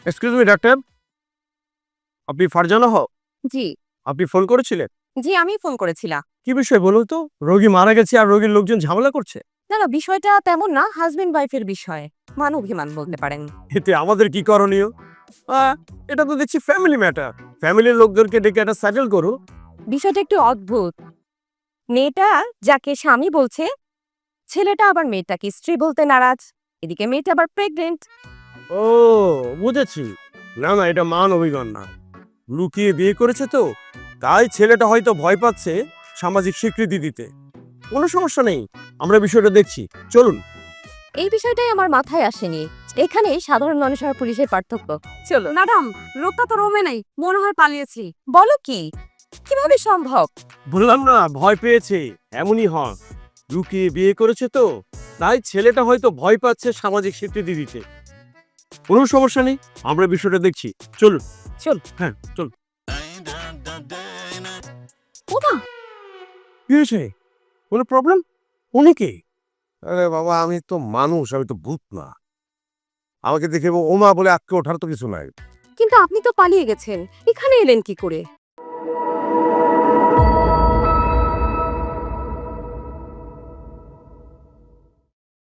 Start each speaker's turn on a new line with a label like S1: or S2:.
S1: Excuse me doctor, আপনি ফারজানা হক?
S2: জি
S1: আপনি phone করেছিলেন?
S2: জি আমি ফোন করেছিলাম।
S1: কি বিষয় বলুন তো? রোগী মারা গেছে আর রোগীর লোকজন ঝামেলা করছে।
S2: না না, বিষয়টা তেমন না, হাজবেন্ড ওয়াইফের বিষয়, মান অভিমান বলতে পারেন।
S1: এতে আমাদের কি করণীয়? আহ, এটা তো দেখছি ফ্যামিলি ম্যাটার। ফ্যামিলির লোকদেরকে ডেকে একটা সেটেল করো।
S2: বিষয়টা একটু অদ্ভুত। মেয়েটা যাকে স্বামী বলছে, ছেলেটা আবার মেয়েটাকে স্ত্রী বলতে নারাজ। এদিকে মেয়েটা আবার প্রেগনেন্ট।
S1: ও, বুঝেছি। না না, এটা মান অভিমান না, লুকিয়ে বিয়ে করেছে তো, তাই ছেলেটা হয়তো ভয় পাচ্ছে সামাজিক স্বীকৃতি দিতে। কোনো সমস্যা নেই, আমরা বিষয়টা দেখছি, চলুন।
S2: এই বিষয়টাই আমার মাথায় আসেনি। এখানে সাধারণ মানুষ আর পুলিশের পার্থক্য। চলো। ম্যাডাম, লোকটা তো রুমে নেই, মনে হয় পালিয়েছি। বলো কি? কিভাবে সম্ভব?
S1: বললাম না, ভয় পেয়েছে, এমনই হয়। লুকিয়ে বিয়ে করেছে তো, তাই ছেলেটা হয়তো ভয় পাচ্ছে সামাজিক স্বীকৃতি দিতে। কোনো সমস্যা নেই, আমরা বিষয়টা দেখছি, চলুন।
S2: চল।
S1: হ্যাঁ, চলুন।
S2: ওমা,
S1: কি হয়েছে? কোনো প্রবলেম? উনি কে?
S3: আরে বাবা, আমি তো মানুষ, আমি তো ভূত না। আমাকে দেখে ওমা বলে আটকে ওঠার তো কিছু নাই।
S2: কিন্তু আপনি তো পালিয়ে গেছেন, এখানে এলেন কি করে?